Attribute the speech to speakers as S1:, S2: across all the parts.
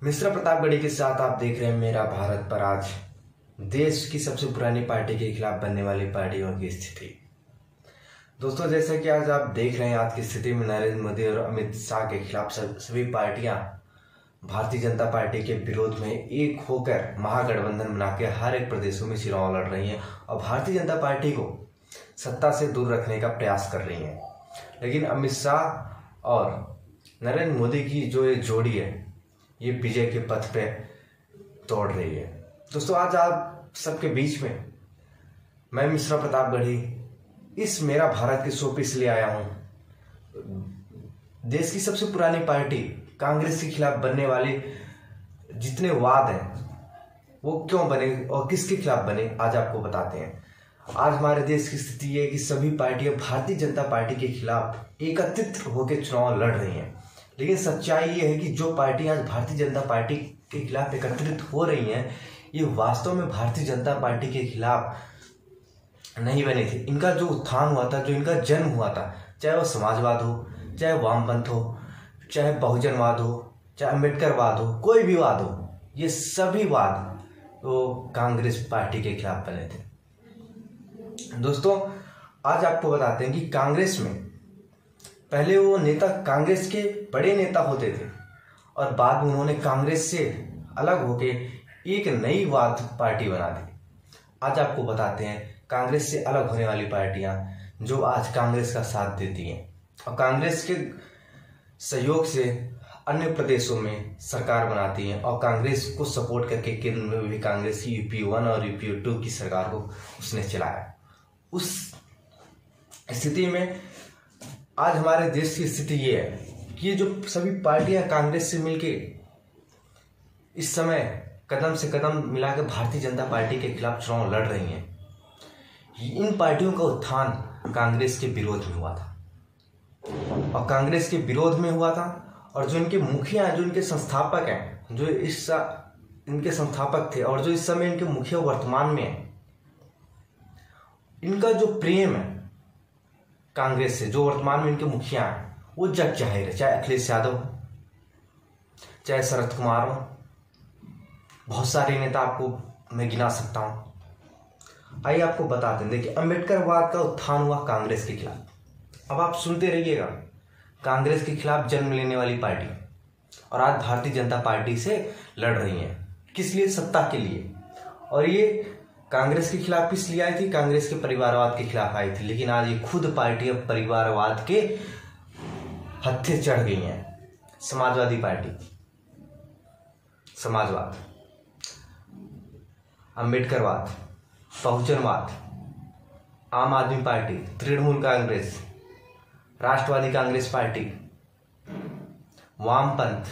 S1: मिश्रा प्रतापगढ़ी के साथ आप देख रहे हैं मेरा भारत पर। आज देश की सबसे पुरानी पार्टी के खिलाफ बनने वाली पार्टियों की स्थिति। दोस्तों, जैसा कि आज आप देख रहे हैं, आज की स्थिति में नरेंद्र मोदी और अमित शाह के खिलाफ सभी पार्टियां भारतीय जनता पार्टी के विरोध में एक होकर महागठबंधन बना के हर एक प्रदेशों में चुनाव लड़ रही हैं और भारतीय जनता पार्टी को सत्ता से दूर रखने का प्रयास कर रही हैं। लेकिन अमित शाह और नरेंद्र मोदी की जो ये जोड़ी है, ये विजय के पथ पे दौड़ रही है। दोस्तों, आज आप सबके बीच में मैं मिश्रा प्रतापगढ़ी इस मेरा भारत के शो पे इसलिए आया हूं। देश की सबसे पुरानी पार्टी कांग्रेस के खिलाफ बनने वाले जितने वाद हैं वो क्यों बने और किसके खिलाफ बने, आज आपको बताते हैं। आज हमारे देश की स्थिति ये है कि सभी पार्टियां भारतीय जनता पार्टी के खिलाफ एकत्रित होकर चुनाव लड़ रही हैं। लेकिन सच्चाई ये है कि जो पार्टियां आज भारतीय जनता पार्टी के खिलाफ एकत्रित हो रही हैं, ये वास्तव में भारतीय जनता पार्टी के खिलाफ नहीं बने थे। इनका जो उत्थान हुआ था, जो इनका जन्म हुआ था, चाहे वो समाजवाद हो, चाहे वामपंथ हो, चाहे बहुजनवाद हो, चाहे अम्बेडकरवाद हो, कोई भी वाद हो, ये सभी वाद तो कांग्रेस पार्टी के खिलाफ बने थे। दोस्तों, आज आपको बताते हैं कि कांग्रेस में पहले वो नेता कांग्रेस के बड़े नेता होते थे और बाद में उन्होंने कांग्रेस से अलग होके एक नई वाद पार्टी बना दी। आज आपको बताते हैं कांग्रेस से अलग होने वाली पार्टियां जो आज कांग्रेस का साथ देती हैं और कांग्रेस के सहयोग से अन्य प्रदेशों में सरकार बनाती हैं और कांग्रेस को सपोर्ट करके केंद्र में भी कांग्रेस की यूपी 1 और यूपी 2 की सरकार को उसने चलाया। उस स्थिति में आज हमारे देश की स्थिति ये है कि ये जो सभी पार्टियां कांग्रेस से मिलके इस समय कदम से कदम मिलाकर भारतीय जनता पार्टी के खिलाफ चुनाव लड़ रही हैं। इन पार्टियों का उत्थान कांग्रेस के विरोध में हुआ था और कांग्रेस के विरोध में हुआ था और जो इनके मुखिया, जो इनके संस्थापक हैं, जो इनके संस्थापक थे और जो इस समय इनके मुखिया वर्तमान में हैं, इनका जो प्रेम है कांग्रेस से, जो वर्तमान में इनके मुखिया हैं, वो जग जाहिर है। चाहे अखिलेश यादव, चाहे शरद कुमार हो, बहुत सारे नेता आपको मैं गिना सकता हूं। आइए आपको बताते हैं। देखिए, अम्बेडकरवाद का उत्थान हुआ कांग्रेस के खिलाफ। अब आप सुनते रहिएगा, कांग्रेस के खिलाफ जन्म लेने वाली पार्टी और आज भारतीय जनता पार्टी से लड़ रही है। किस लिए? सत्ता के लिए। और ये कांग्रेस के खिलाफ इसलिए आई थी, कांग्रेस के परिवारवाद के खिलाफ आई थी, लेकिन आज ये खुद पार्टी अब परिवारवाद के हत्थे चढ़ गई हैं। समाजवादी पार्टी, समाजवाद, अम्बेडकरवाद, बहुजनवाद, आम आदमी पार्टी, तृणमूल कांग्रेस, राष्ट्रवादी कांग्रेस पार्टी, वामपंथ,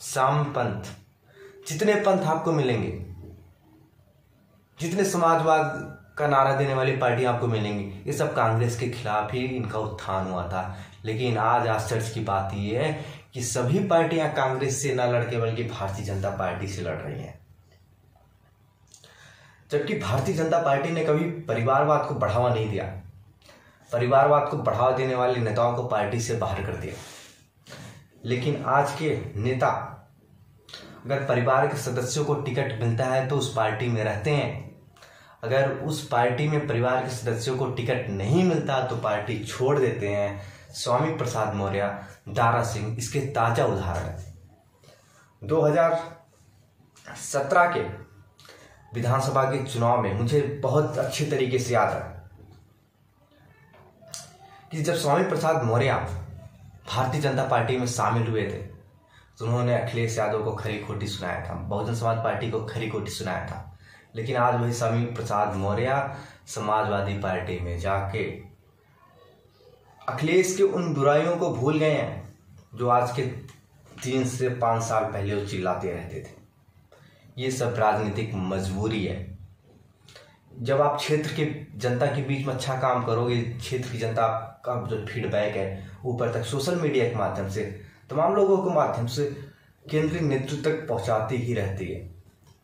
S1: सामपंथ, जितने पंथ आपको मिलेंगे, जितने समाजवाद का नारा देने वाली पार्टी आपको मिलेंगी, ये सब कांग्रेस के खिलाफ ही इनका उत्थान हुआ था। लेकिन आज आश्चर्य की बात यह है कि सभी पार्टियां कांग्रेस से न लड़के बल्कि भारतीय जनता पार्टी से लड़ रही हैं। जबकि भारतीय जनता पार्टी ने कभी परिवारवाद को बढ़ावा नहीं दिया। परिवारवाद को बढ़ावा देने वाले नेताओं को पार्टी से बाहर कर दिया। लेकिन आज के नेता अगर परिवार के सदस्यों को टिकट मिलता है तो उस पार्टी में रहते हैं, अगर उस पार्टी में परिवार के सदस्यों को टिकट नहीं मिलता तो पार्टी छोड़ देते हैं। स्वामी प्रसाद मौर्य, दारा सिंह इसके ताजा उदाहरण है। 2017 के विधानसभा के चुनाव में मुझे बहुत अच्छे तरीके से याद है कि जब स्वामी प्रसाद मौर्य भारतीय जनता पार्टी में शामिल हुए थे तो उन्होंने अखिलेश यादव को खरी खोटी सुनाया था, बहुजन समाज पार्टी को खरी खोटी सुनाया था। लेकिन आज वही स्वामी प्रसाद मौर्य समाजवादी पार्टी में जाके अखिलेश के उन बुराइयों को भूल गए हैं जो आज के 3 से 5 साल पहले वो चिल्लाते रहते थे। ये सब राजनीतिक मजबूरी है। जब आप क्षेत्र के जनता के बीच में अच्छा काम करोगे, क्षेत्र की जनता का जो फीडबैक है ऊपर तक सोशल मीडिया के माध्यम से, तमाम लोगों के माध्यम से केंद्रीय नेतृत्व तक पहुंचाती ही रहती है।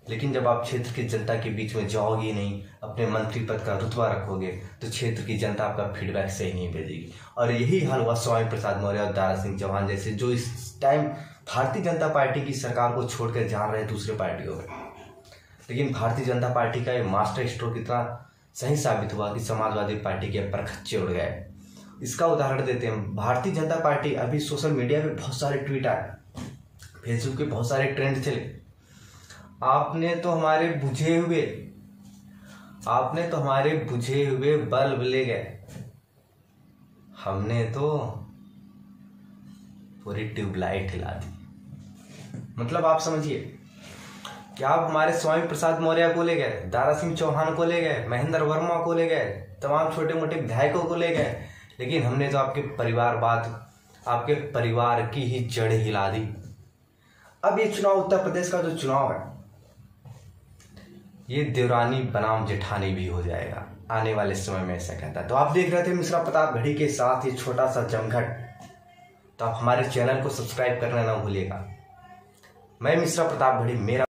S1: लेकिन जब आप क्षेत्र की जनता के बीच में जाओगे नहीं, अपने मंत्री पद का रुतबा रखोगे, तो क्षेत्र की जनता आपका फीडबैक सही नहीं भेजेगी। और यही हाल हुआ स्वामी प्रसाद मौर्य और दारा सिंह चौहान जैसे, जो इस टाइम भारतीय जनता पार्टी की सरकार को छोड़कर जा रहे दूसरे पार्टियों में, लेकिन भारतीय जनता पार्टी का ये मास्टर स्ट्रोक इतना सही साबित हुआ कि समाजवादी पार्टी के परखच्चे उड़ गए। इसका उदाहरण देते हैं। भारतीय जनता पार्टी अभी सोशल मीडिया पे बहुत सारे ट्वीट आए, फेसबुक पे बहुत सारे ट्रेंड चले, आपने तो हमारे बुझे हुए बल्ब ले गए, हमने तो पूरी ट्यूबलाइट हिला दी। मतलब आप समझिए कि आप हमारे स्वामी प्रसाद मौर्य को ले गए, दारा सिंह चौहान को ले गए, महेंद्र वर्मा को ले गए, तमाम छोटे मोटे विधायकों को ले गए, लेकिन हमने तो आपके परिवार की ही जड़ें हिला दी। अब ये चुनाव, उत्तर प्रदेश का जो चुनाव है, ये देवरानी बनाम जेठानी भी हो जाएगा आने वाले समय में, ऐसा कहता है। तो आप देख रहे थे मिश्रा प्रताप घड़ी के साथ ये छोटा सा जमघट। तो आप हमारे चैनल को सब्सक्राइब करना ना भूलिएगा। मैं मिश्रा प्रताप घड़ी, मेरा